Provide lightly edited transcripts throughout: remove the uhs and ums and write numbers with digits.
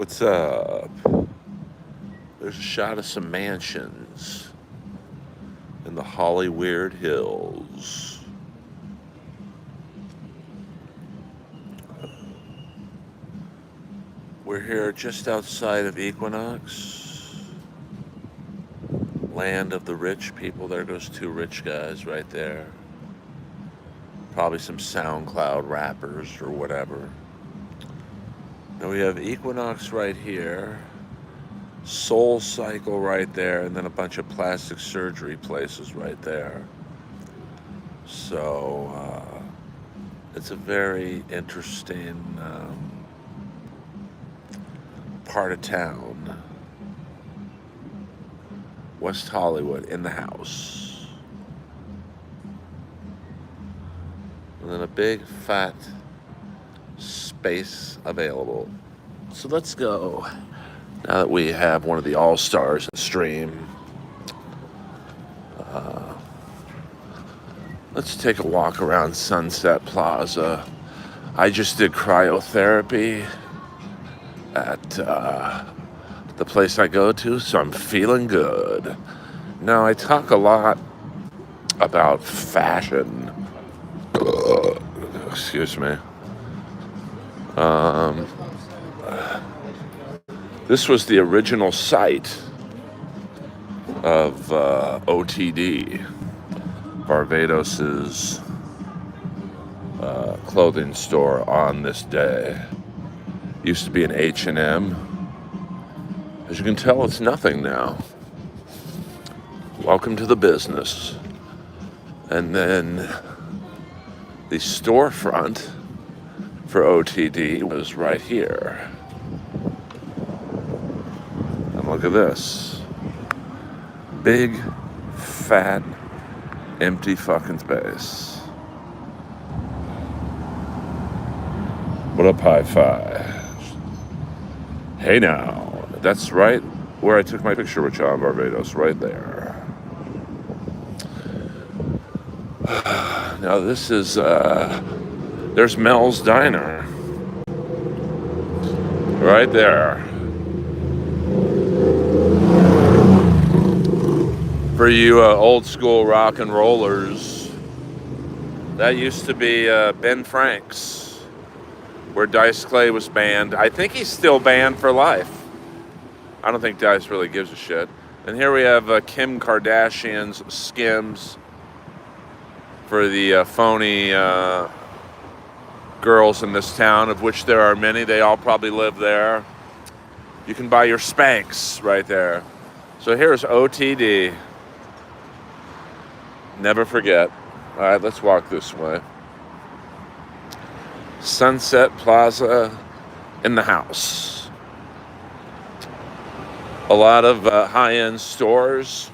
What's up? There's a shot of some mansions in the Hollyweird Hills. We're here just outside of Equinox, land of the rich people. There goes two rich guys right there. Probably some SoundCloud rappers or whatever. Now we have Equinox right here, Soul Cycle right there, and then a bunch of plastic surgery places right there. So it's a very interesting part of town. West Hollywood in the house. And then a big fat space available. So let's go. Now that we have one of the all-stars in stream, let's take a walk around Sunset Plaza. I just did cryotherapy at the place I go to, so I'm feeling good. Now, I talk a lot about fashion. Excuse me. This was the original site of OTD, Barbados' clothing store on this day. Used to be an H&M. As you can tell, it's nothing now. Welcome to the business. And then the storefront for OTD was right here. And look at this. Big, fat, empty fucking space. What up, hi-fi? Hey now. That's right where I took my picture with John Barbados, right there. Now this is, there's Mel's Diner. Right there. For you old school rock and rollers, that used to be Ben Frank's, where Dice Clay was banned. I think he's still banned for life. I don't think Dice really gives a shit. And here we have Kim Kardashian's Skims for the phony girls in this town, of which there are many. They all probably live there. You can buy your Spanx right there. So here's OTD. Never forget. All right, let's walk this way. Sunset Plaza in the house. A lot of high-end stores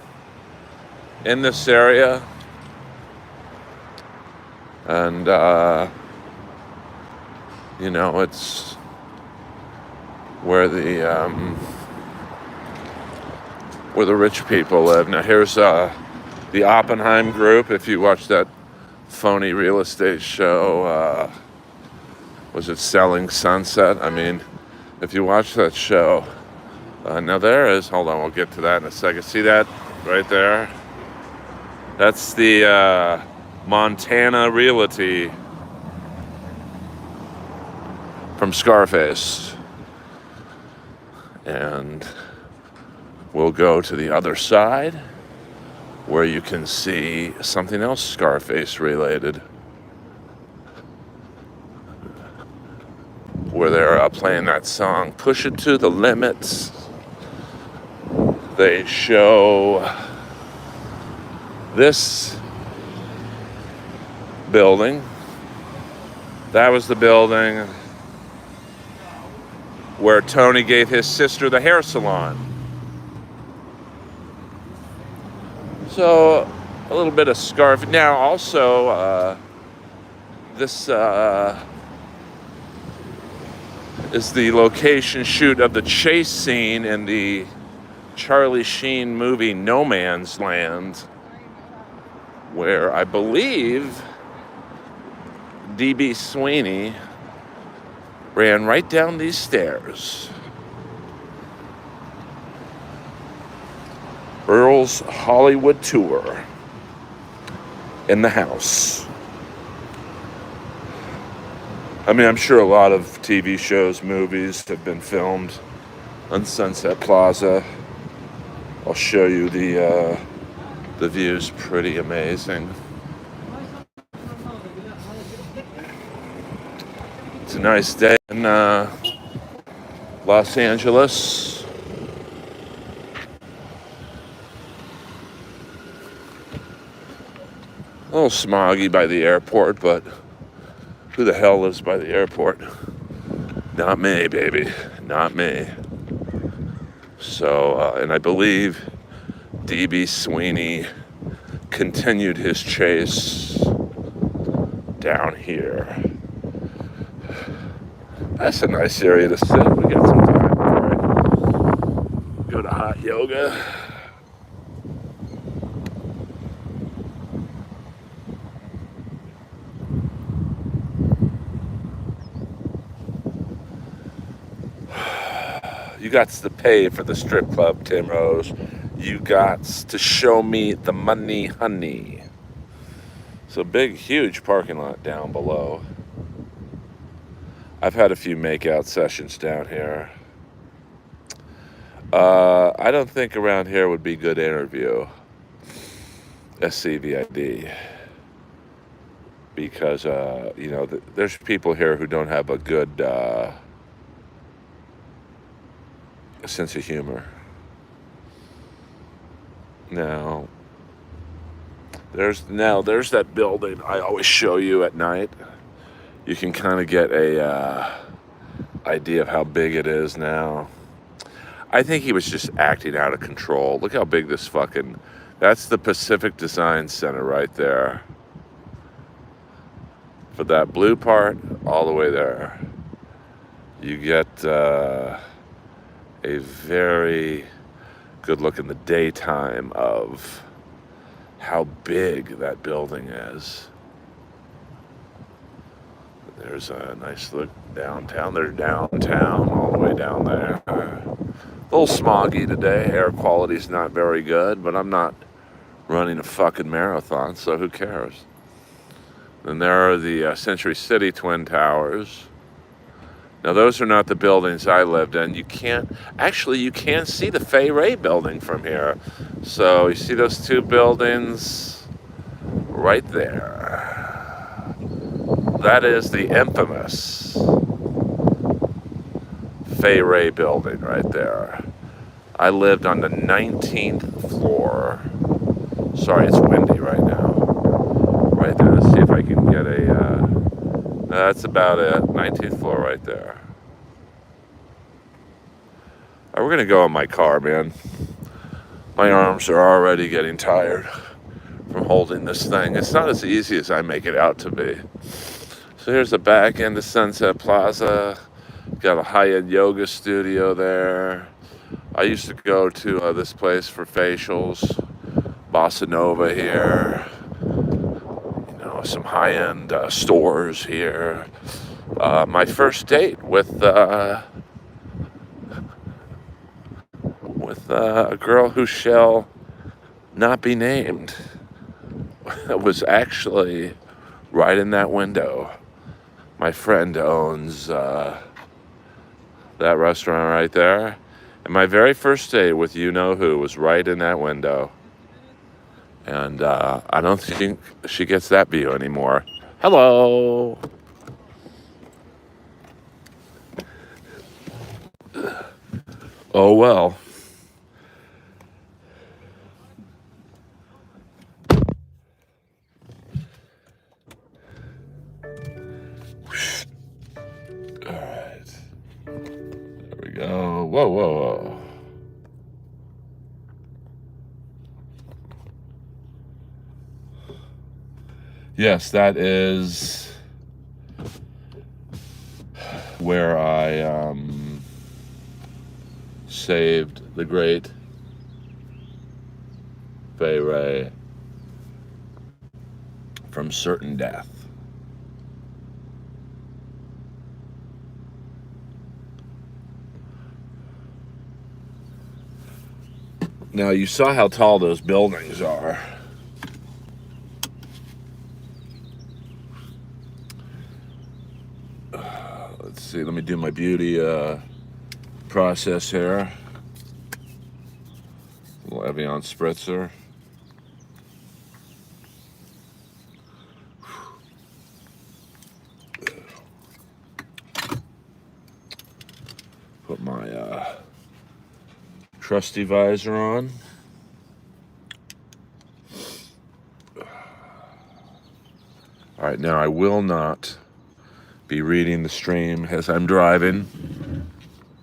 in this area. And, you know, it's where the rich people live. Now, here's the Oppenheim Group. If you watch that phony real estate show, was it Selling Sunset? I mean, if you watch that show, now there is, hold on, we'll get to that in a second. See that right there? That's the Montana Realty from Scarface. And we'll go to the other side where you can see something else Scarface related, where they're playing that song, Push It to the Limits. They show this building. That was the building where Tony gave his sister the hair salon. So a little bit of scarf. Now also this is the location shoot of the chase scene in the Charlie Sheen movie No Man's Land, where I believe D.B. Sweeney ran right down these stairs. Earl's Hollywood Tour in the house. I mean, I'm sure a lot of TV shows, movies have been filmed on Sunset Plaza. I'll show you the view's pretty amazing. It's a nice day in Los Angeles. A little smoggy by the airport, but who the hell lives by the airport? Not me, baby. Not me. So, and I believe D.B. Sweeney continued his chase down here. That's a nice area to sit. We got some time before I go to hot yoga. You got to pay for the strip club, Tim Rose. You got to show me the money, honey. So big, huge parking lot down below. I've had a few makeout sessions down here. I don't think around here would be good interview. SCVID. Because, there's people here who don't have a good sense of humor. Now, there's that building I always show you at night. You can kind of get a idea of how big it is now. I think he was just acting out of control. Look how big this that's the Pacific Design Center right there. For that blue part, all the way there, you get a very good look in the daytime of how big that building is. There's a nice look downtown. There's downtown all the way down there. A little smoggy today. Air quality's not very good, but I'm not running a fucking marathon, so who cares? Then there are the Century City Twin Towers. Now, those are not the buildings I lived in. You can see the Fay Ray building from here. So you see those two buildings right there. That is the infamous Fay Ray building right there. I lived on the 19th floor. Sorry, it's windy right now. Right there. Let's see if I can get that's about it. 19th floor right there. We're going to go in my car, man. My arms are already getting tired from holding this thing. It's not as easy as I make it out to be. So here's the back end of Sunset Plaza. Got a high-end yoga studio there. I used to go to this place for facials. Bossa Nova here. Some high-end stores here. My first date with a girl who shall not be named was actually right in that window. My friend owns that restaurant right there. And my very first date with you-know-who was right in that window. And I don't think she gets that view anymore. Hello. Oh, well. All right. There we go. Whoa, whoa, whoa. Yes, that is where I saved the great Fay Ray from certain death. Now, you saw how tall those buildings are. Let's see, let me do my beauty process here. A little Evian spritzer. Put my trusty visor on. All right, now I will not be reading the stream as I'm driving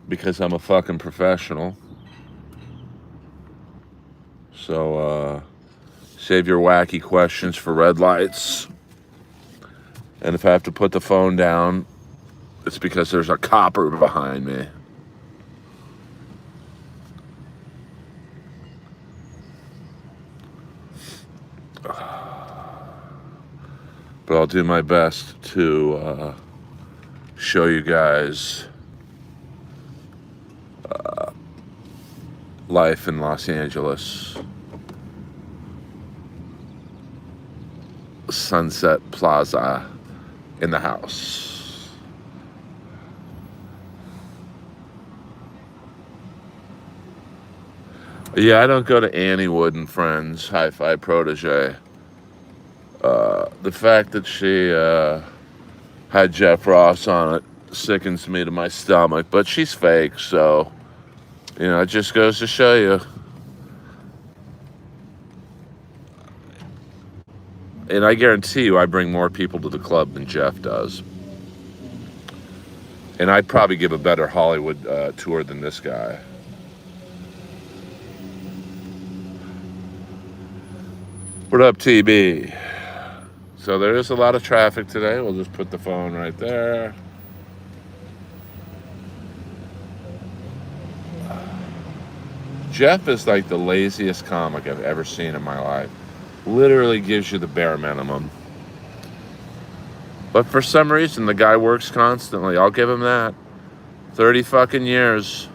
because I'm a fucking professional. So save your wacky questions for red lights. And if I have to put the phone down, it's because there's a copper behind me. But I'll do my best to show you guys life in Los Angeles. Sunset Plaza in the house. Yeah, I don't go to Annie Wood and Friends, Hi-Fi Protege. The fact that she had Jeff Ross on it sickens me to my stomach, but she's fake, so, you know, it just goes to show you. And I guarantee you I bring more people to the club than Jeff does. And I'd probably give a better Hollywood tour than this guy. What up, TB? So there is a lot of traffic today. We'll just put the phone right there. Jeff is like the laziest comic I've ever seen in my life. Literally gives you the bare minimum. But for some reason, the guy works constantly. I'll give him that. 30 fucking years.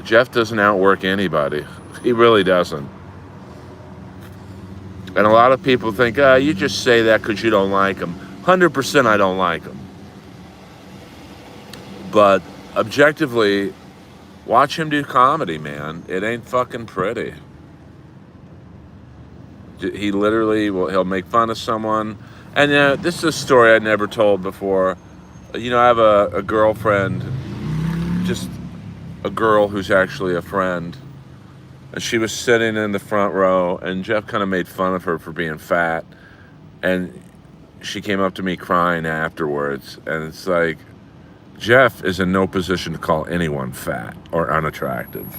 Jeff doesn't outwork anybody. He really doesn't. And a lot of people think, you just say that because you don't like him. 100% I don't like him. But objectively, watch him do comedy, man. It ain't fucking pretty. He literally he'll make fun of someone. And this is a story I never told before. You know, I have a girlfriend, just a girl who's actually a friend. And she was sitting in the front row, and Jeff kind of made fun of her for being fat. And she came up to me crying afterwards. And it's like, Jeff is in no position to call anyone fat or unattractive.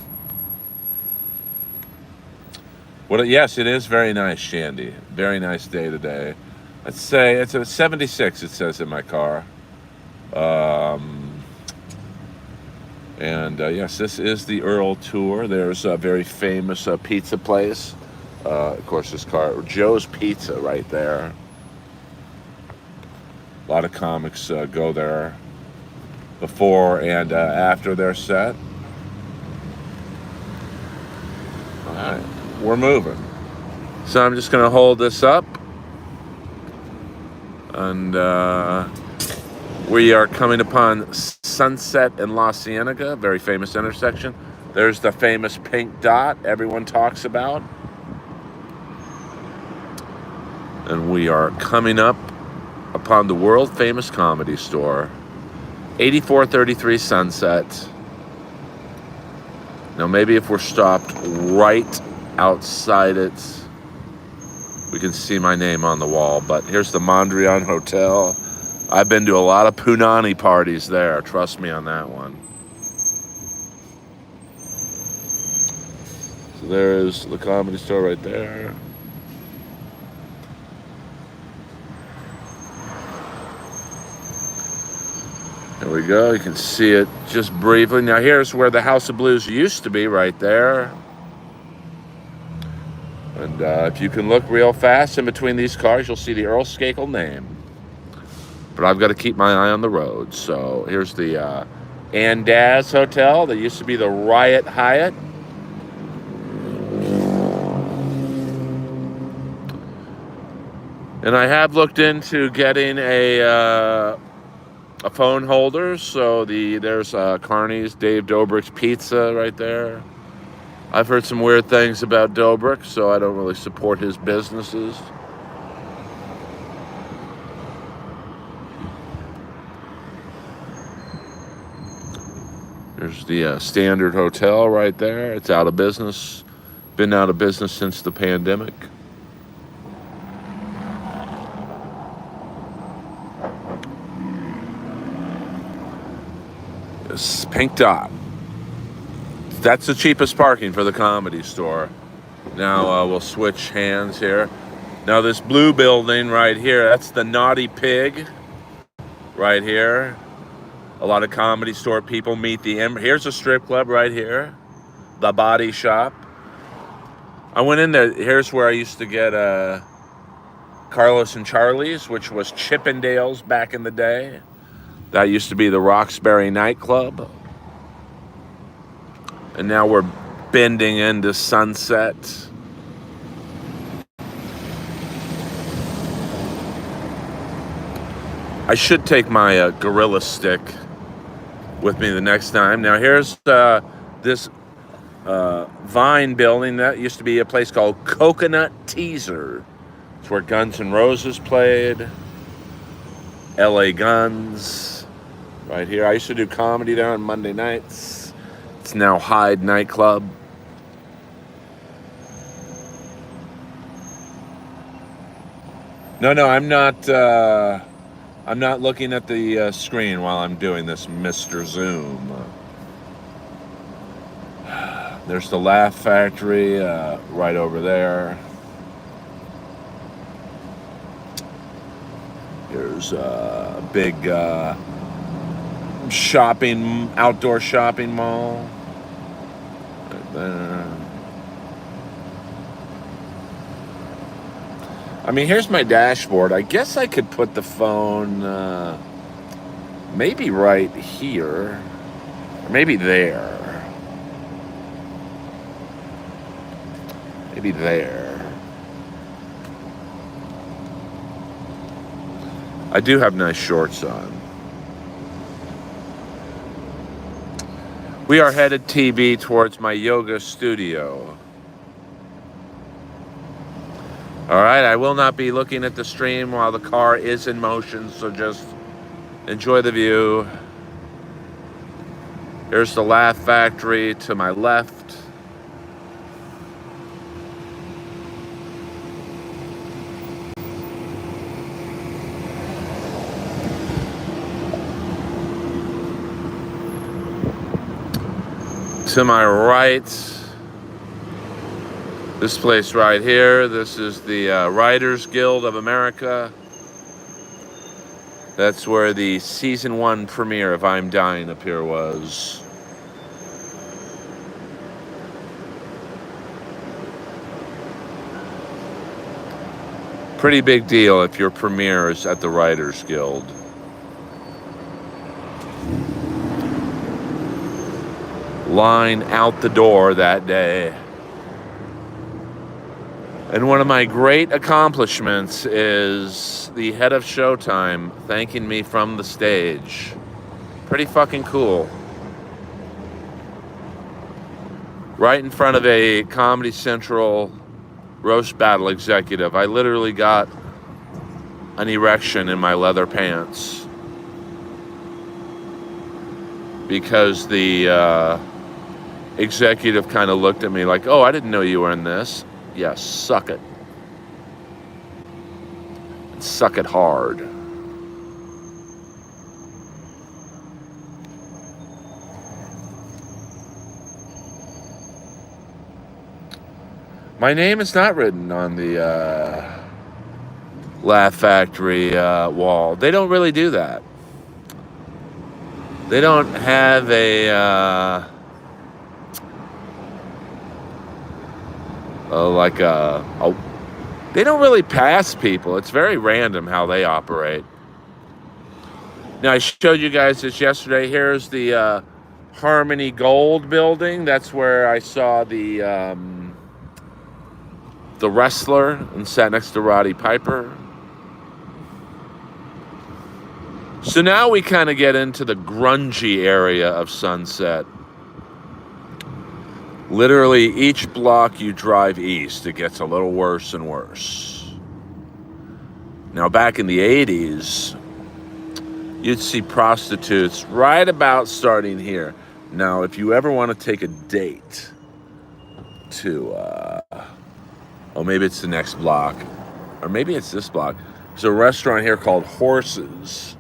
Well, yes, it is very nice, Shandy. Very nice day today. Let's say it's a 76, it says in my car. And yes, this is the Earl Tour. There's a very famous pizza place. Of course, this car, Joe's Pizza right there. A lot of comics go there before and after their set. All right, we're moving. So I'm just going to hold this up. And we are coming upon Sunset and La Cienega, very famous intersection. There's the famous pink dot everyone talks about. And we are coming up upon the world famous Comedy Store, 8433 Sunset. Now maybe if we're stopped right outside it, we can see my name on the wall. But here's the Mondrian Hotel. I've been to a lot of punani parties there. Trust me on that one. So there's the Comedy Store right there. There we go. You can see it just briefly. Now here's where the House of Blues used to be, right there. And if you can look real fast in between these cars, you'll see the Earl Skakel name. But I've got to keep my eye on the road. So here's the Andaz Hotel. That used to be the Riot Hyatt. And I have looked into getting a phone holder. So there's Carney's Dave Dobrik's Pizza right there. I've heard some weird things about Dobrik, so I don't really support his businesses. There's the Standard Hotel right there. It's out of business. Been out of business since the pandemic. This Pink Dot. That's the cheapest parking for the Comedy Store. Now we'll switch hands here. Now this blue building right here, that's the Naughty Pig right here. A lot of Comedy Store people meet here's a strip club right here, the Body Shop. I went in there. Here's where I used to get Carlos and Charlie's, which was Chippendales back in the day. That used to be the Roxbury nightclub. And now we're bending into Sunset. I should take my Gorilla Stick with me the next time. Now here's this Vine building. That used to be a place called Coconut Teaser. It's where Guns N' Roses played. LA Guns. Right here. I used to do comedy there on Monday nights. It's now Hyde nightclub. No, I'm not. I'm not looking at the screen while I'm doing this, Mr. Zoom. There's the Laugh Factory right over there. Here's a big outdoor shopping mall. I mean, here's my dashboard. I guess I could put the phone maybe right here, or maybe there. Maybe there. I do have nice shorts on. We are headed TV towards my yoga studio. All right, I will not be looking at the stream while the car is in motion, so just enjoy the view. Here's the Laugh Factory to my left. To my right, this place right here, this is the Writers Guild of America. That's where the season 1 premiere of I'm Dying Up Here was. Pretty big deal if your premiere is at the Writers Guild. Line out the door that day. And one of my great accomplishments is the head of Showtime thanking me from the stage. Pretty fucking cool. Right in front of a Comedy Central roast battle executive. I literally got an erection in my leather pants. Because the executive kind of looked at me like, oh, I didn't know you were in this. Yeah, suck it. And suck it hard. My name is not written on the Laugh Factory wall. They don't really do that. They don't have they don't really pass people. It's very random how they operate. Now, I showed you guys this yesterday. Here's the Harmony Gold building. That's where I saw the wrestler and sat next to Roddy Piper. So now we kind of get into the grungy area of Sunset. Literally, each block you drive east, it gets a little worse and worse. Now, back in the 80s, you'd see prostitutes right about starting here. Now, if you ever want to take a date to, maybe it's the next block, or maybe it's this block. There's a restaurant here called Horses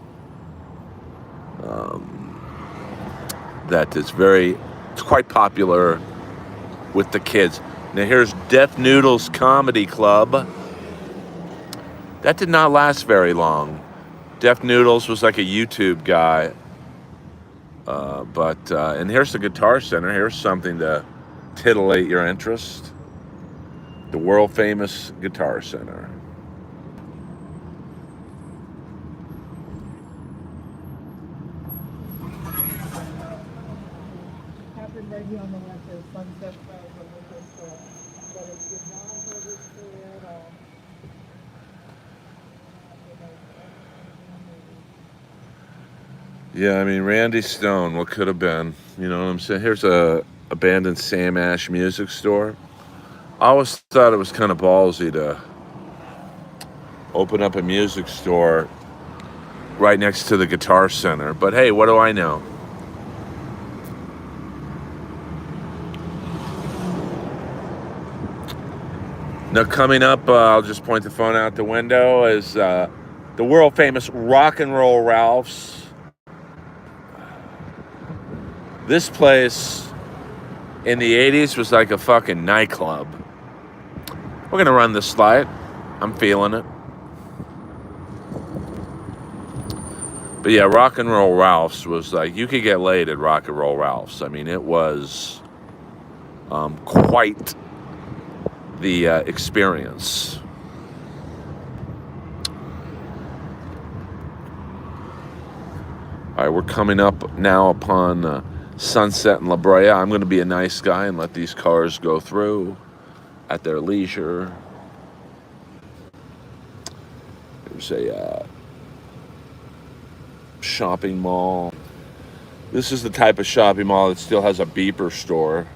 that is it's quite popular with the kids. Now here's Deaf Noodles Comedy Club. That did not last very long. Deaf Noodles was like a YouTube guy. And here's the Guitar Center. Here's something to titillate your interest. The world famous Guitar Center. Right here on the left is Sunset Plaza liquor store, but it did not register at all. Yeah, I mean, Randy Stone, what could have been? You know what I'm saying? Here's a abandoned Sam Ash music store. I always thought it was kind of ballsy to open up a music store right next to the Guitar Center. But hey, what do I know? Now coming up, I'll just point the phone out the window, is the world famous Rock and Roll Ralph's. This place in the 80s was like a fucking nightclub. We're gonna run this light. I'm feeling it. But yeah, Rock and Roll Ralph's was like, you could get laid at Rock and Roll Ralph's. I mean, it was quite the experience. All right, we're coming up now upon Sunset and La Brea. I'm going to be a nice guy and let these cars go through at their leisure. There's a shopping mall. This is the type of shopping mall that still has a beeper store.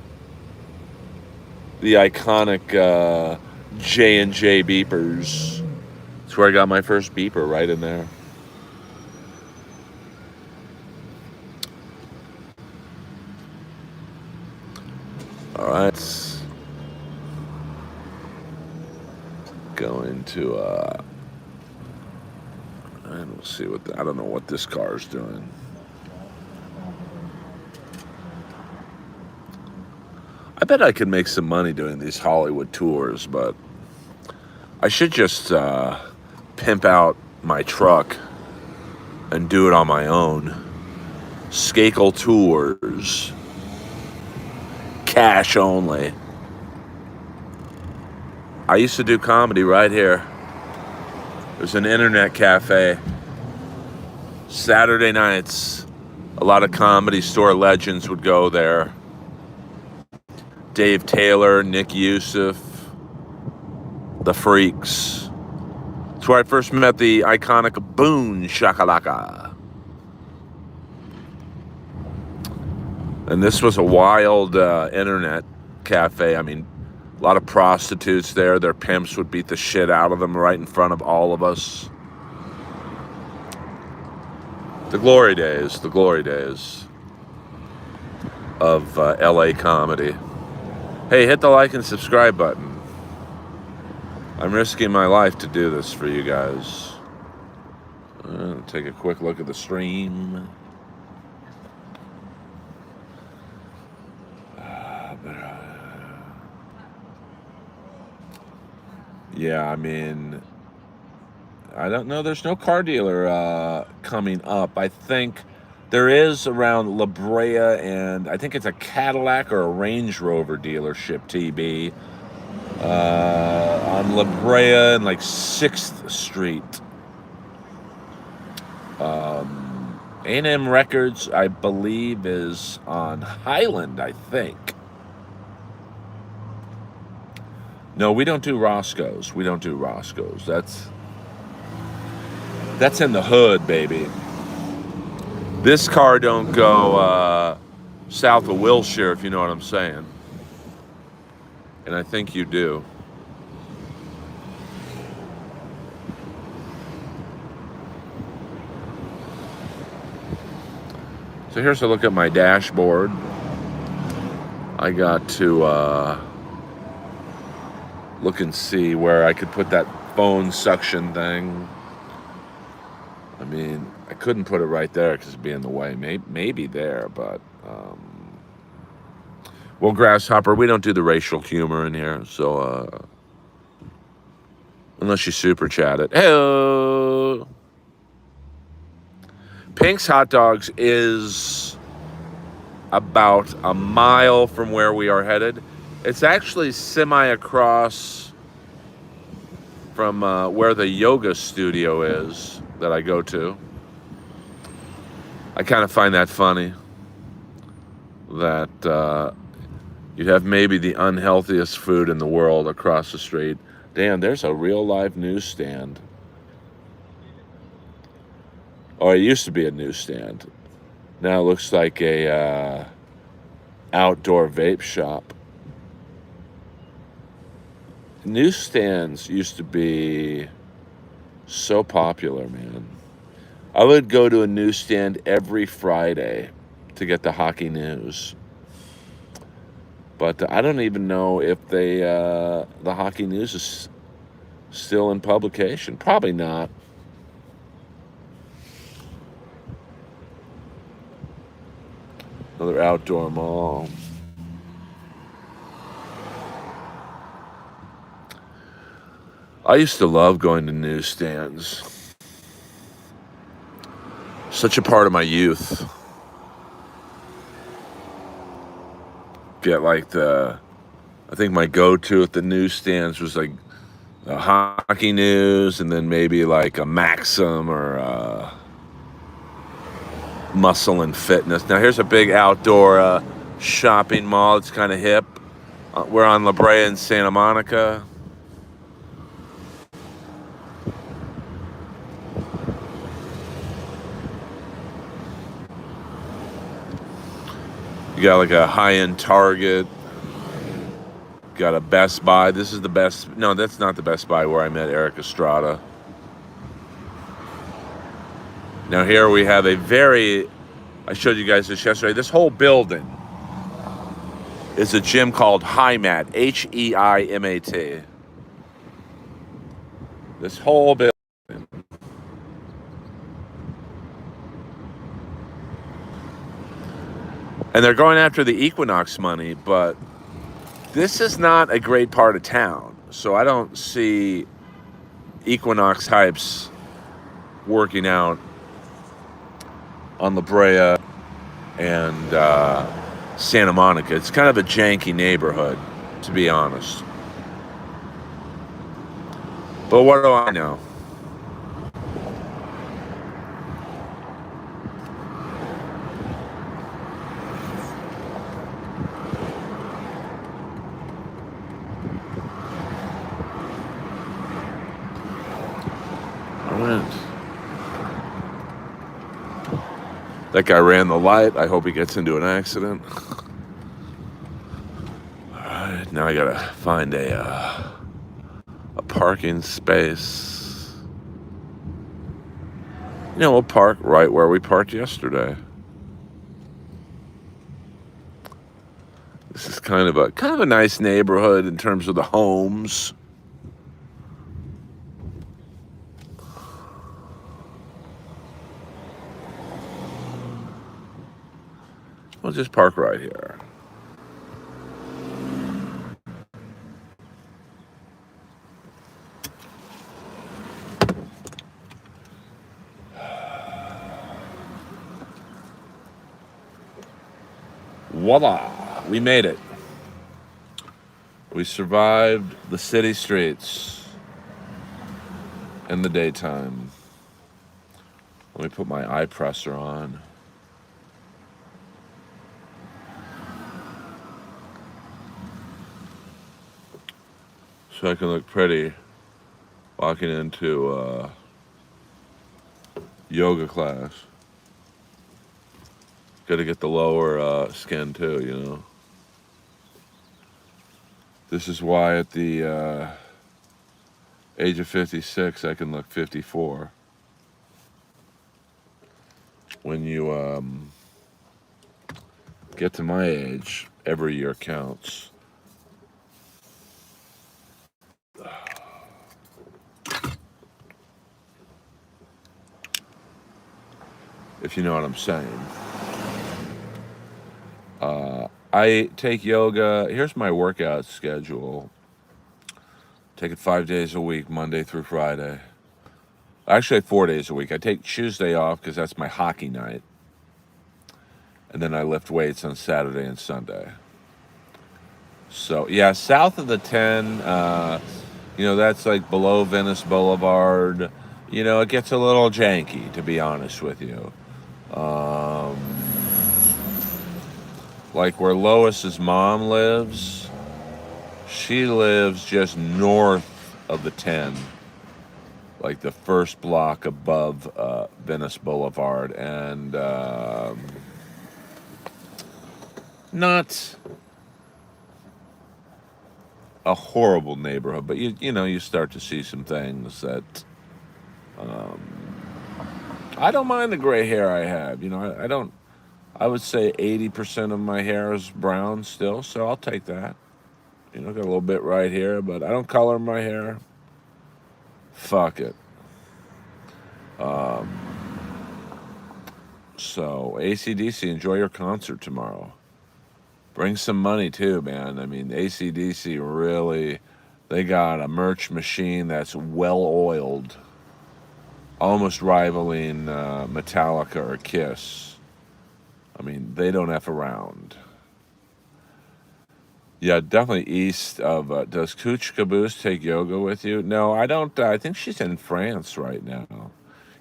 The iconic J&J beepers. That's where I got my first beeper, right in there. All right, let's go into and we'll see I don't know what this car is doing. I bet I could make some money doing these Hollywood tours, but I should just pimp out my truck and do it on my own. Skakel Tours. Cash only. I used to do comedy right here. There's an internet cafe. Saturday nights, a lot of Comedy Store legends would go there. Dave Taylor, Nick Youssef, the Freaks. That's where I first met the iconic Boone Shakalaka. And this was a wild internet cafe. I mean, a lot of prostitutes there. Their pimps would beat the shit out of them right in front of all of us. The glory days of LA comedy. Hey, hit the like and subscribe button. I'm risking my life to do this for you guys. Take a quick look at the stream. Yeah, I mean, I don't know. There's no car dealer coming up. I think there is around La Brea, and I think it's a Cadillac or a Range Rover dealership, TB, on La Brea and like 6th Street. A&M Records, I believe, is on Highland, I think. No, we don't do Roscoe's. That's in the hood, baby. This car don't go south of Wilshire, if you know what I'm saying. And I think you do. So here's a look at my dashboard. I got to look and see where I could put that phone suction thing. I mean, I couldn't put it right there because it'd be in the way. Maybe there, but well, Grasshopper, we don't do the racial humor in here, so unless you super chat it. Hey, Pink's Hot Dogs is about a mile from where we are headed. It's actually semi across from where the yoga studio is that I go to. I kind of find that funny that you'd have maybe the unhealthiest food in the world across the street. Damn, there's a real live newsstand. Or it used to be a newsstand. Now it looks like a outdoor vape shop. Newsstands used to be so popular, man. I would go to a newsstand every Friday to get the hockey news. But I don't even know if the hockey news is still in publication. Probably not. Another outdoor mall. I used to love going to newsstands. Such a part of my youth. Get like I think my go-to at the newsstands was like the hockey news, and then maybe like a Maxim or Muscle and Fitness. Now here's a big outdoor shopping mall. It's kind of hip. We're on La Brea in Santa Monica. You got like a high-end Target. Got a Best Buy. This is the best. No, that's not the Best Buy where I met Eric Estrada. Now here we have I showed you guys this yesterday. This whole building is a gym called HIMAT, Heimat. This whole building. And they're going after the Equinox money, but this is not a great part of town. So I don't see Equinox hypes working out on La Brea and Santa Monica. It's kind of a janky neighborhood, to be honest. But what do I know? That guy ran the light. I hope he gets into an accident. All right, now I gotta find a parking space. You know, we'll park right where we parked yesterday. This is kind of a nice neighborhood in terms of the homes. We'll just park right here. Voila, we made it. We survived the city streets in the daytime. Let me put my eye presser on. So I can look pretty walking into yoga class. Got to get the lower skin too, This is why at the age of 56, I can look 54. When you get to my age, every year counts. If you know what I'm saying. I take yoga. Here's my workout schedule. Take it 5 days a week, Monday through Friday. Actually, 4 days a week. I take Tuesday off because that's my hockey night. And then I lift weights on Saturday and Sunday. So, yeah, south of the 10, that's like below Venice Boulevard. It gets a little janky, to be honest with you. Like where Lois's mom lives, she lives just north of the 10, like the first block above Venice Boulevard, and not a horrible neighborhood, but you start to see some things that I don't mind the gray hair I have. I don't. I would say 80% of my hair is brown still, so I'll take that. Got a little bit right here, but I don't color my hair. Fuck it. So, AC/DC, enjoy your concert tomorrow. Bring some money too, man. I mean, AC/DC really, they got a merch machine that's well oiled, almost rivaling Metallica or Kiss. I mean, they don't F around. Yeah, definitely east of. Does Cooch Caboose take yoga with you? No, I don't. I think she's in France right now.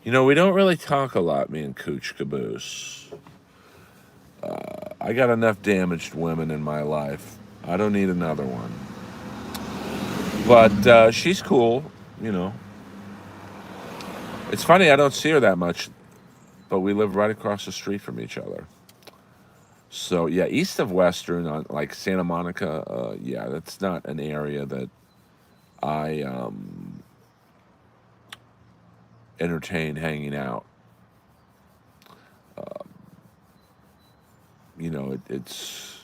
We don't really talk a lot, me and Cooch Caboose. I got enough damaged women in my life. I don't need another one. But she's cool, It's funny, I don't see her that much, but we live right across the street from each other. So, yeah, east of Western, like Santa Monica, yeah, that's not an area that I entertain hanging out. It's,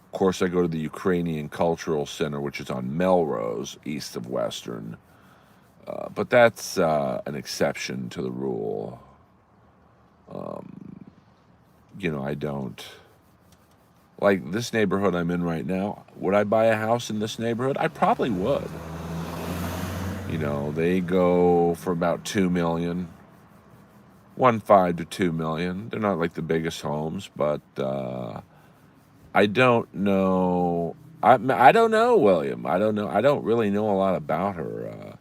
of course, I go to the Ukrainian Cultural Center, which is on Melrose, east of Western. But that's an exception to the rule. I don't. Like this neighborhood I'm in right now, would I buy a house in this neighborhood? I probably would. They go for about 2 million. 1.5 to 2 million. They're not like the biggest homes, but I don't know. I don't know, William. I don't know. I don't really know a lot about her. Of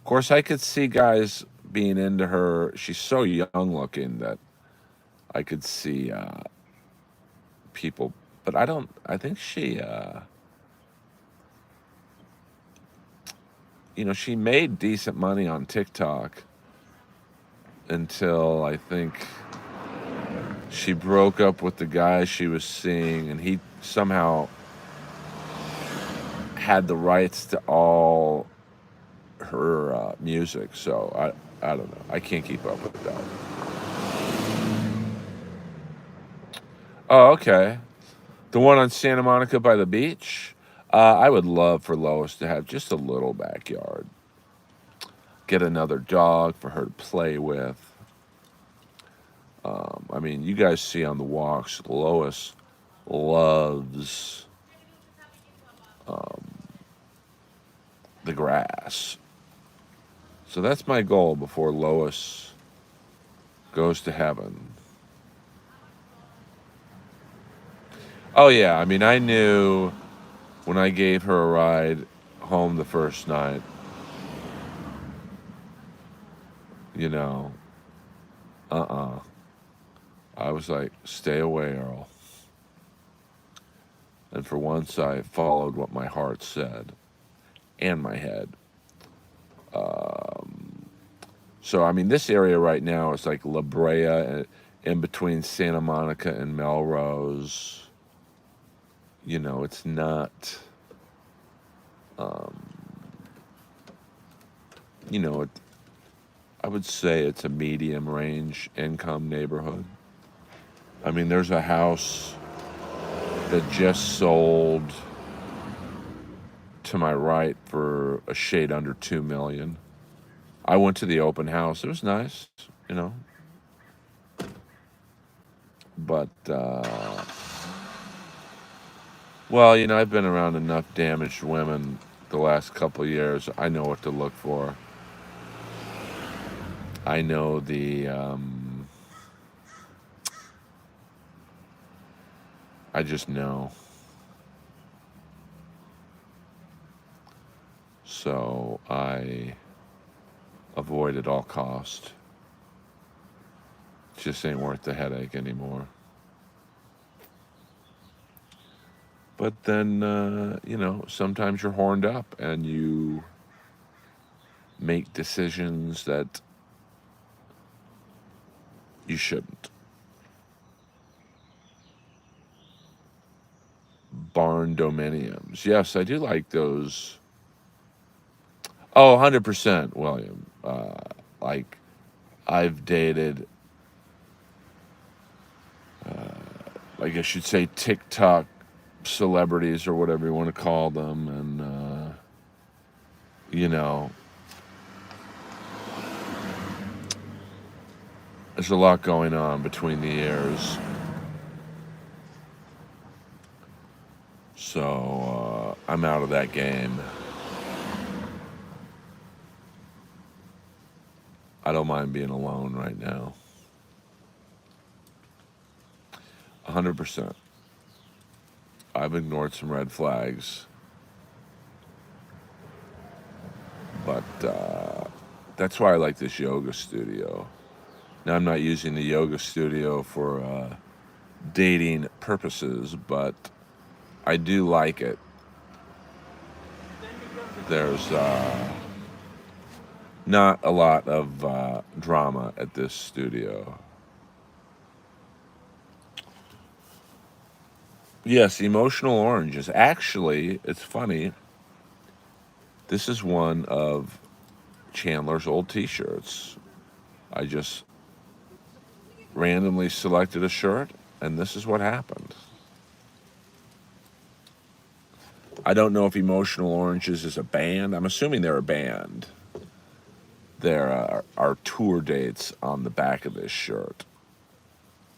course, I could see guys being into her. She's so young looking that I could see people, but I don't. I think she, she made decent money on TikTok until I think she broke up with the guy she was seeing, and he somehow had the rights to all her music. So I don't know. I can't keep up with that. Oh, okay. The one on Santa Monica by the beach. I would love for Lois to have just a little backyard. Get another dog for her to play with. I mean, you guys see on the walks, Lois loves the grass. So that's my goal before Lois goes to heaven. Oh, yeah. I mean, I knew when I gave her a ride home the first night, I was like, stay away, Earl. And for once, I followed what my heart said and my head. So, I mean, this area right now is like La Brea in between Santa Monica and Melrose. You know, it's not, um, you know, I would say it's a medium range income neighborhood. I mean, there's a house that just sold to my right for a shade under 2 million. I went to the open house. It was nice, you know. But well, you know, I've been around enough damaged women the last couple of years. I know what to look for. I know I just know. So I avoid at all cost. It just ain't worth the headache anymore. But then, you know, sometimes you're horned up and you make decisions that you shouldn't. Barn dominiums. Yes, I do like those. Oh, 100%, William. Like, I've dated, I guess you'd say, TikTok celebrities or whatever you want to call them. And, you know, there's a lot going on between the ears. So I'm out of that game. I don't mind being alone right now. 100%. I've ignored some red flags. But that's why I like this yoga studio. Now, I'm not using the yoga studio for dating purposes, but I do like it. There's not a lot of drama at this studio. Yes, emotional oranges. Actually, it's funny. This is one of Chandler's old t-shirts. I just randomly selected a shirt, and this is what happened. I don't know if Emotional Oranges is a band. I'm assuming they're a band. There are tour dates on the back of this shirt.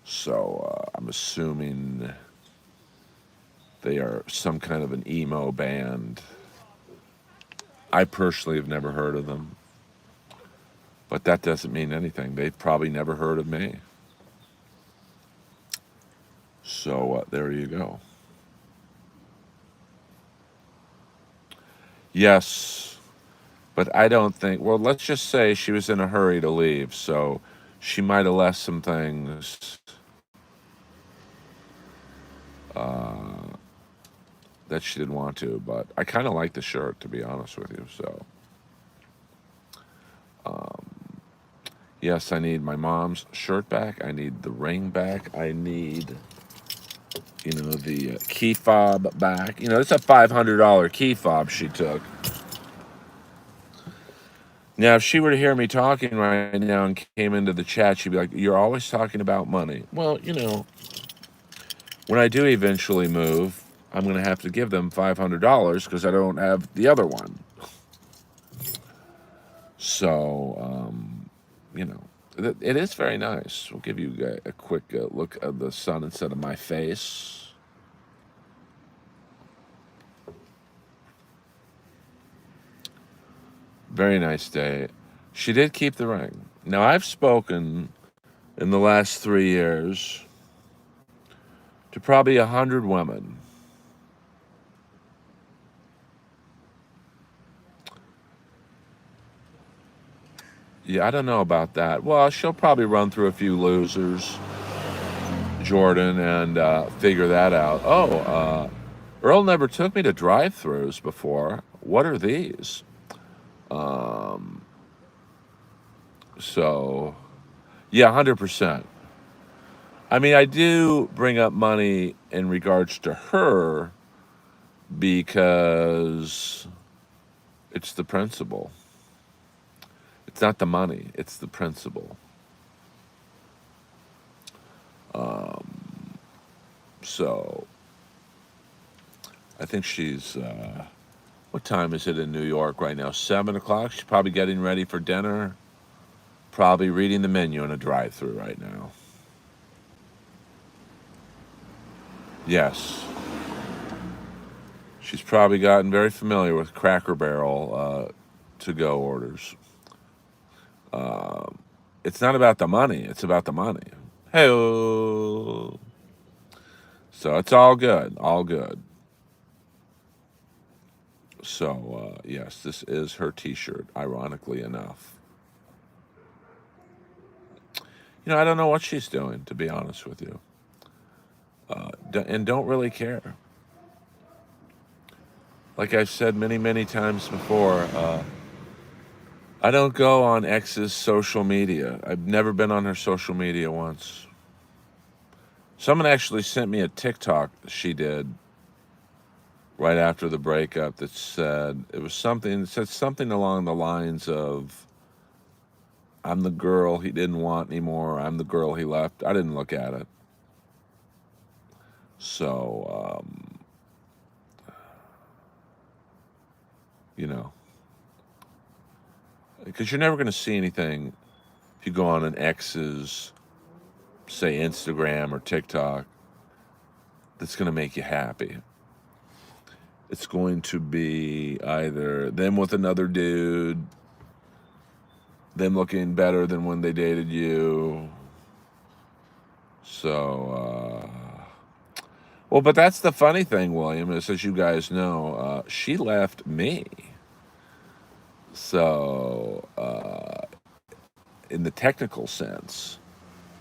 So I'm assuming they are some kind of an emo band. I personally have never heard of them. But that doesn't mean anything. They've probably never heard of me. So there you go. Yes, but I don't think, well, let's just say she was in a hurry to leave, so she might have left some things that she didn't want to, but I kind of like the shirt, to be honest with you, so. Yes, I need my mom's shirt back. I need the ring back. I need, you know, the key fob back. You know, it's a $500 key fob she took. Now, if she were to hear me talking right now and came into the chat, she'd be like, "You're always talking about money." Well, you know, when I do eventually move, I'm going to have to give them $500 because I don't have the other one. So, you know, it is very nice. We'll give you a quick look at the sun instead of my face. Very nice day. She did keep the ring. Now, I've spoken in the last 3 years to probably 100 women. Yeah, I don't know about that. Well, she'll probably run through a few losers, Jordan, and figure that out. Oh, Earl never took me to drive-thrus before. What are these? So, yeah, 100%. I mean, I do bring up money in regards to her because it's the principle. It's not the money, it's the principle. So I think she's, what time is it in New York right now? 7 o'clock? She's probably getting ready for dinner, probably reading the menu in a drive-thru right now. Yes. She's probably gotten very familiar with Cracker Barrel to-go orders. It's not about the money, it's about the money. Hey, so it's all good, all good. So, yes, this is her t-shirt, ironically enough. You know, I don't know what she's doing, to be honest with you. And don't really care. Like I've said many, many times before, I don't go on X's social media. I've never been on her social media once. Someone actually sent me a TikTok she did right after the breakup that said, it said something along the lines of, I'm the girl he didn't want anymore. I'm the girl he left. I didn't look at it. So, you know, because you're never going to see anything if you go on an X's, say Instagram or TikTok, that's going to make you happy. It's going to be either them with another dude, them looking better than when they dated you. So, well, but that's the funny thing, William, is as you guys know, she left me. So, in the technical sense.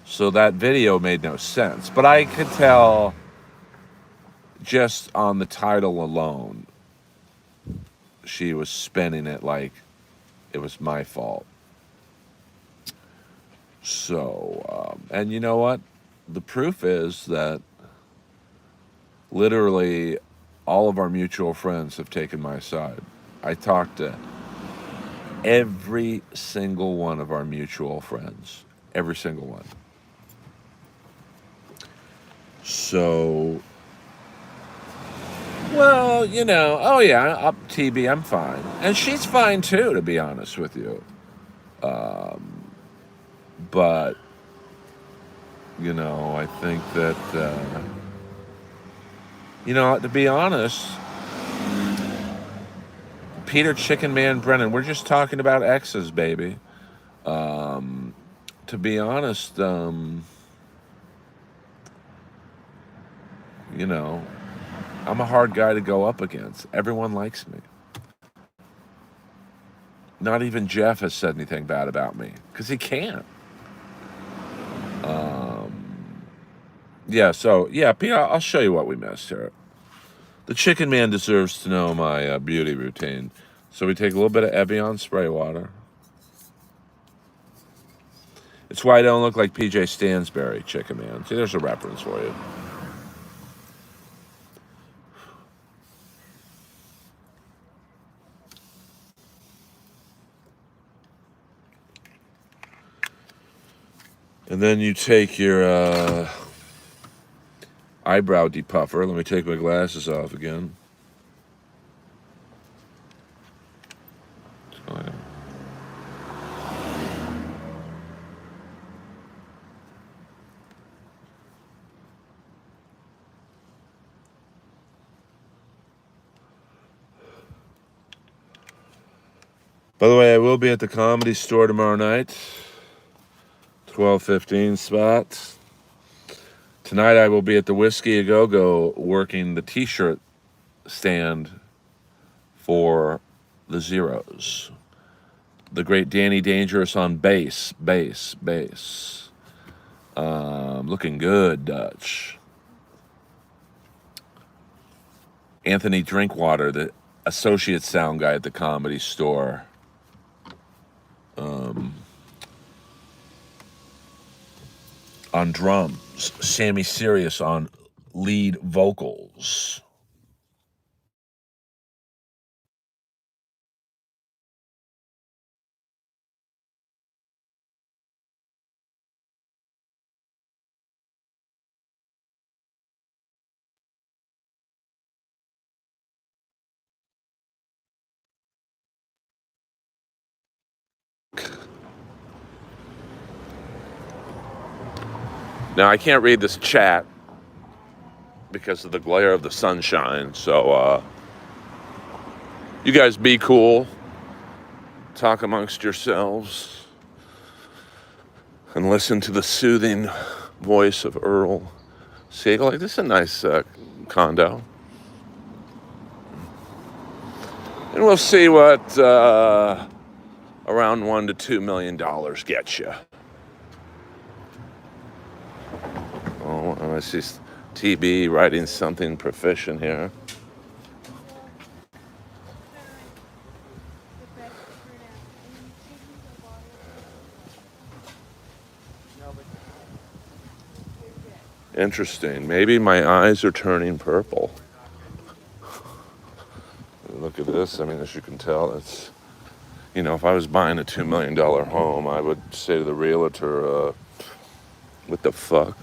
So that video made no sense. But I could tell just on the title alone, she was spinning it like it was my fault. So, and you know what? The proof is that literally all of our mutual friends have taken my side. I talked to every single one of our mutual friends. Every single one. So, well, you know, oh yeah, TB, I'm fine. And she's fine too, to be honest with you. But, you know, I think that, you know, to be honest, Peter Chicken Man Brennan, we're just talking about exes, baby. To be honest, you know, I'm a hard guy to go up against. Everyone likes me. Not even Jeff has said anything bad about me, because he can't. Yeah, so, yeah, Peter, I'll show you what we missed here. The Chicken Man deserves to know my beauty routine. So we take a little bit of Evian spray water. It's why I don't look like PJ Stansberry, Chicken Man. See, there's a reference for you. And then you take your eyebrow depuffer. Let me take my glasses off again. Oh, yeah. By the way, I will be at the Comedy Store tomorrow night. 12:15 spot. Tonight I will be at the Whiskey A Go-Go working the t-shirt stand for the Zeros. The great Danny Dangerous on bass. Looking good, Dutch. Anthony Drinkwater, the associate sound guy at the Comedy Store. On drum. Sammy Sirius on lead vocals. Now, I can't read this chat because of the glare of the sunshine, so you guys be cool, talk amongst yourselves, and listen to the soothing voice of Earl Skakel. Like, this is a nice condo. And we'll see what around $1 to $2 million gets you. Oh, I see TB writing something proficient here. Interesting. Maybe my eyes are turning purple. Look at this. I mean, as you can tell, it's, you know, if I was buying a $2 million home, I would say to the realtor, what the fuck?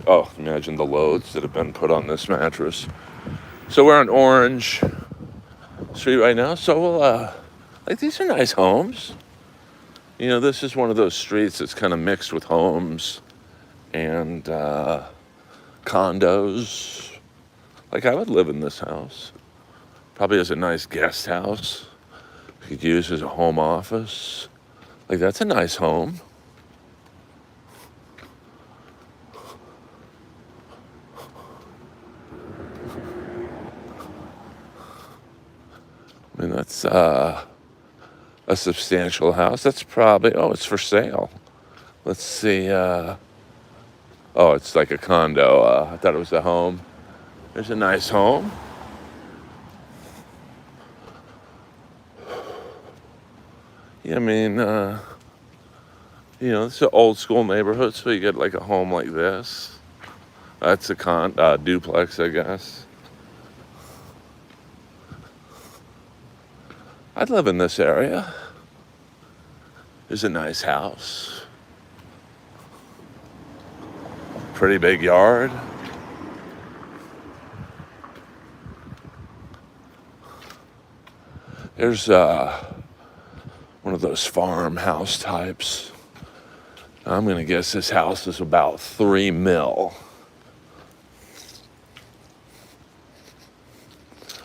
Oh, imagine the loads that have been put on this mattress. So we're on Orange Street right now. So we'll, like, these are nice homes. You know, this is one of those streets that's kind of mixed with homes and condos. Like, I would live in this house. Probably has a nice guest house. You could use as a home office. Like, that's a nice home. I mean, that's a substantial house. That's probably, oh, it's for sale. Let's see. Oh, it's like a condo. I thought it was a home. There's a nice home. Yeah, I mean, you know, it's an old school neighborhood, so you get like a home like this. That's a duplex, I guess. I'd live in this area. There's a nice house. Pretty big yard. There's one of those farmhouse types. I'm gonna guess this house is about $3 million.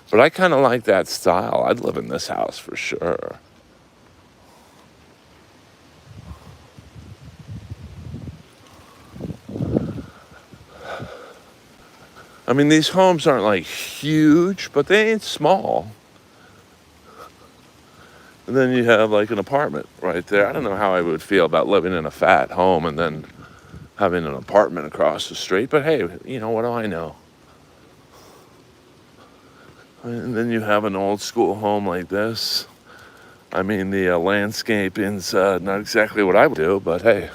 But I kind of like that style. I'd live in this house for sure. I mean, these homes aren't like huge, but they ain't small. And then you have like an apartment right there. I don't know how I would feel about living in a fat home and then having an apartment across the street. But hey, you know, what do I know? And then you have an old school home like this. I mean, the landscaping's not exactly what I would do, but hey.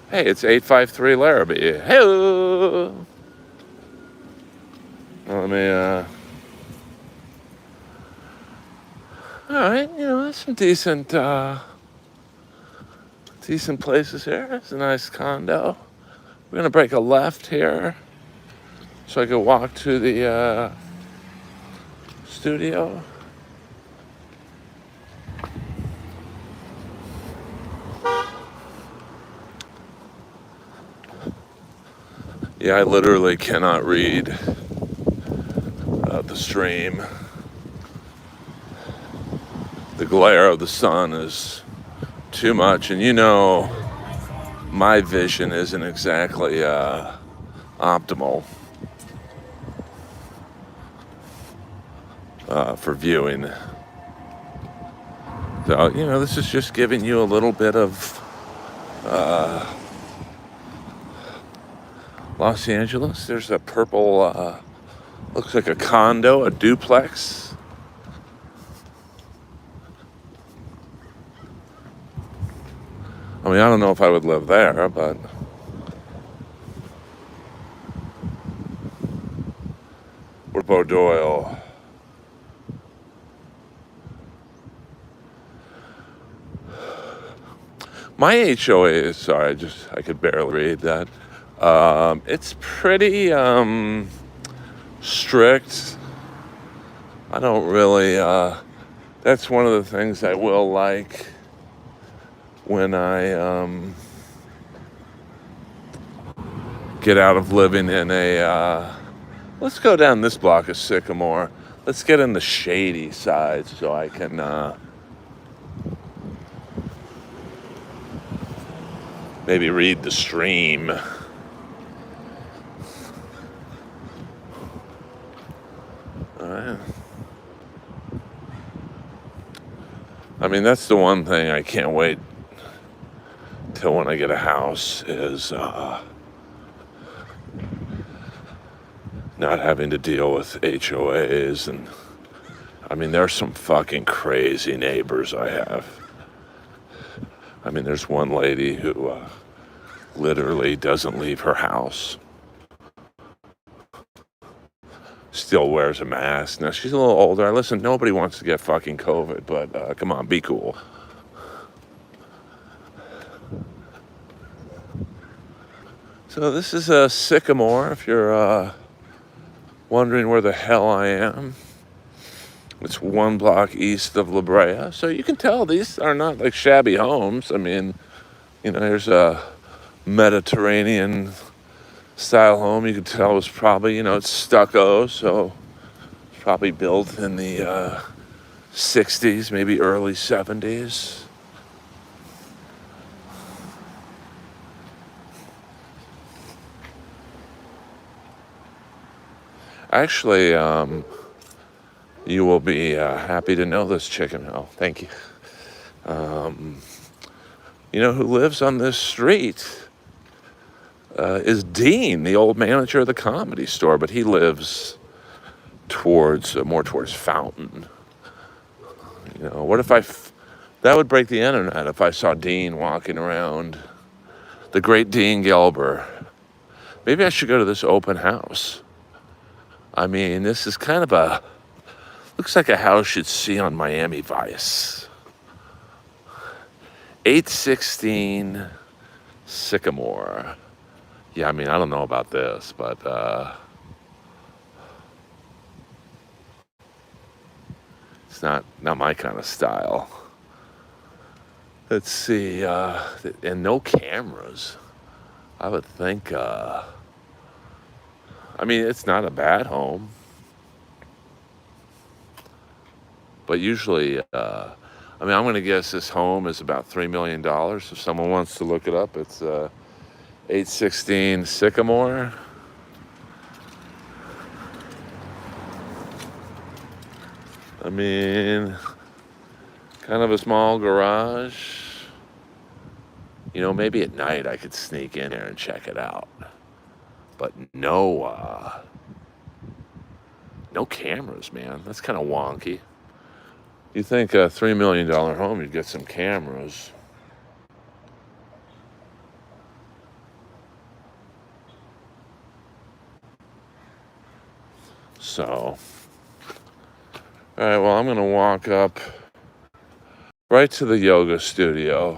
Hey, it's 853 Larrabee. Hello. Let me, all right, you know, there's some decent places here. It's a nice condo. We're gonna break a left here so I can walk to the studio. Yeah, I literally cannot read the stream. The glare of the sun is too much, and you know, my vision isn't exactly optimal for viewing. So, you know, this is just giving you a little bit of Los Angeles. There's a purple, looks like a condo, a duplex. I mean, I don't know if I would live there, but what about Doyle? My HOA is, sorry, I could barely read that. It's pretty strict. I don't really, that's one of the things I will like when I get out of living in let's go down this block of Sycamore. Let's get in the shady side so I can maybe read the stream. All right. I mean, that's the one thing I can't wait till when I get a house is not having to deal with HOAs. And I mean, there's some fucking crazy neighbors I have. I mean, there's one lady who literally doesn't leave her house. Still wears a mask. Now, she's a little older. Listen, nobody wants to get fucking COVID, but come on, be cool. So this is a Sycamore, if you're wondering where the hell I am. It's 1 block east of La Brea. So you can tell these are not like shabby homes. I mean, you know, there's a Mediterranean style home. You can tell it was probably, you know, it's stucco, so it's probably built in the 60s, maybe early 70s. Actually, you will be happy to know this, chicken. Oh, thank you. You know who lives on this street is Dean, the old manager of the Comedy Store, but he lives towards more towards Fountain. You know, what if that would break the internet if I saw Dean walking around, the great Dean Gelber. Maybe I should go to this open house. I mean, this is kind of looks like a house you'd see on Miami Vice. 816 Sycamore. Yeah, I mean, I don't know about this, but it's not my kind of style. Let's see, and no cameras. I would think, I mean, it's not a bad home. But usually, I mean, I'm going to guess this home is about $3 million. If someone wants to look it up, it's 816 Sycamore. I mean, kind of a small garage. You know, maybe at night I could sneak in there and check it out. But no cameras, man. That's kind of wonky. You think a $3 million home, you'd get some cameras. So, all right, well, I'm going to walk up right to the yoga studio.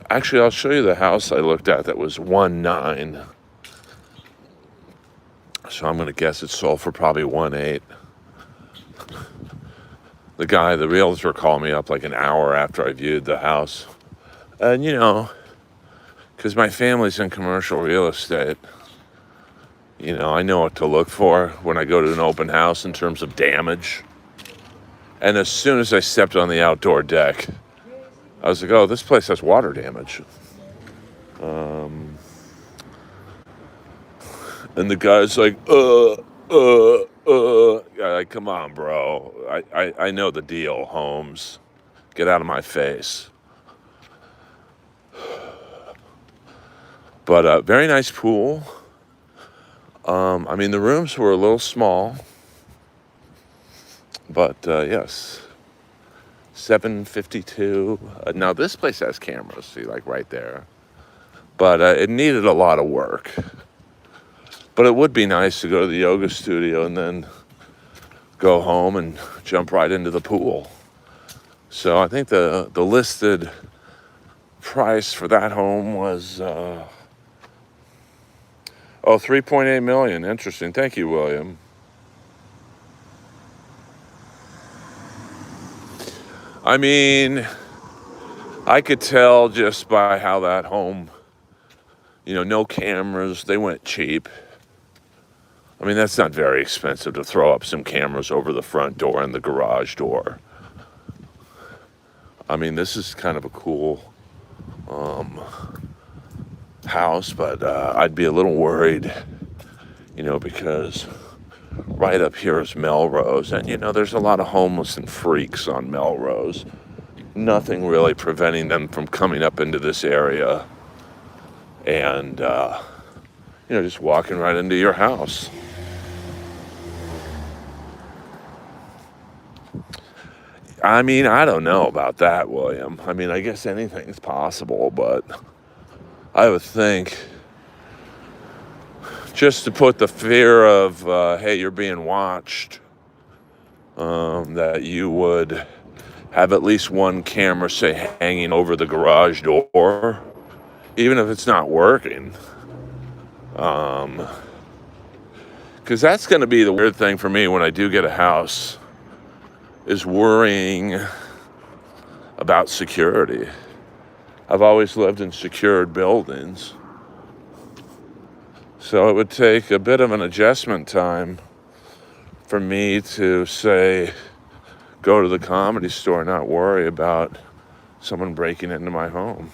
Actually, I'll show you the house I looked at that was 1.9. So I'm going to guess it sold for probably 1.8. The realtor called me up like an hour after I viewed the house. And, you know, because my family's in commercial real estate, you know, I know what to look for when I go to an open house in terms of damage. And as soon as I stepped on the outdoor deck, I was like, oh, this place has water damage. And the guy's like, like, come on, bro. I know the deal, Holmes. Get out of my face. But very nice pool. I mean, the rooms were a little small. But yes, 752. Now this place has cameras, see, like right there. But it needed a lot of work. But it would be nice to go to the yoga studio and then go home and jump right into the pool. So I think the listed price for that home was 3.8 million. Interesting. Thank you, William. I mean, I could tell just by how that home, no cameras, they went cheap. I mean, that's not very expensive to throw up some cameras over the front door and the garage door. I mean, this is kind of a cool house, but I'd be a little worried, because right up here is Melrose, and there's a lot of homeless and freaks on Melrose. Nothing really preventing them from coming up into this area and just walking right into your house. I mean, I don't know about that, William. I mean, I guess anything's possible, but I would think just to put the fear of, hey, you're being watched, that you would have at least one camera, say, hanging over the garage door, even if it's not working. Because that's going to be the weird thing for me when I do get a house, is worrying about security. I've always lived in secured buildings. So it would take a bit of an adjustment time for me to, say, go to the Comedy Store and not worry about someone breaking into my home.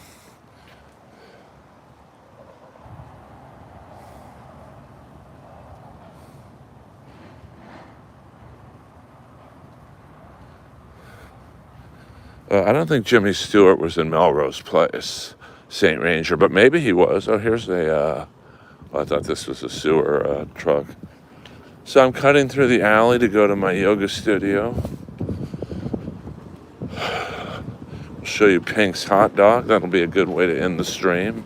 I don't think Jimmy Stewart was in Melrose Place, St. Ranger, but maybe he was. Oh, here's I thought this was a sewer truck. So I'm cutting through the alley to go to my yoga studio. I'll show you Pink's hot dog. That'll be a good way to end the stream.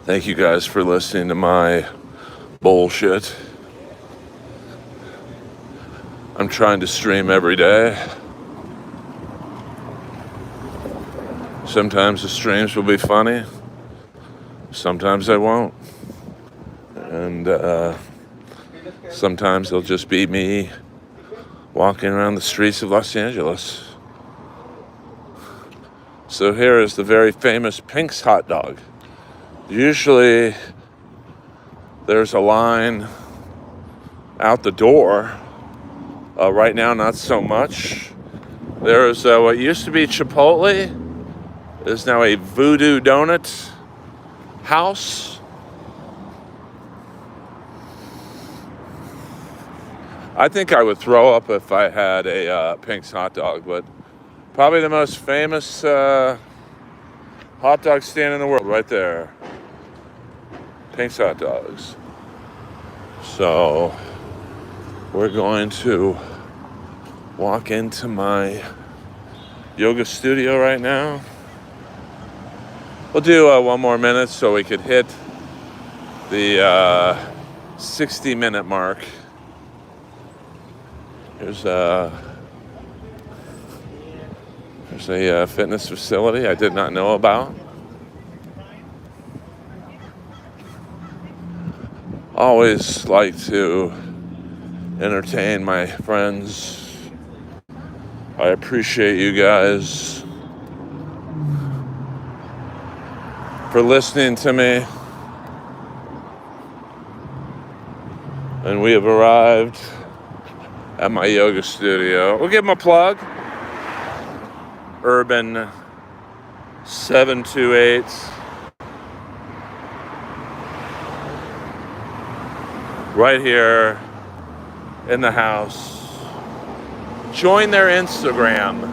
Thank you guys for listening to my bullshit. I'm trying to stream every day. Sometimes the streams will be funny. Sometimes they won't. And sometimes they'll just be me walking around the streets of Los Angeles. So here is the very famous Pink's hot dog. Usually there's a line out the door. Right now, not so much. There's what used to be Chipotle. There's now a Voodoo Donut house. I think I would throw up if I had a Pink's hot dog, but probably the most famous hot dog stand in the world right there. Pink's hot dogs. So we're going to walk into my yoga studio right now. We'll do 1 more minute so we could hit the 60-minute mark. There's a fitness facility I did not know about. Always like to entertain my friends. I appreciate you guys for listening to me. And we have arrived at my yoga studio. We'll give them a plug. Urban 728. Right here in the house. Join their Instagram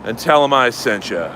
and tell them I sent you.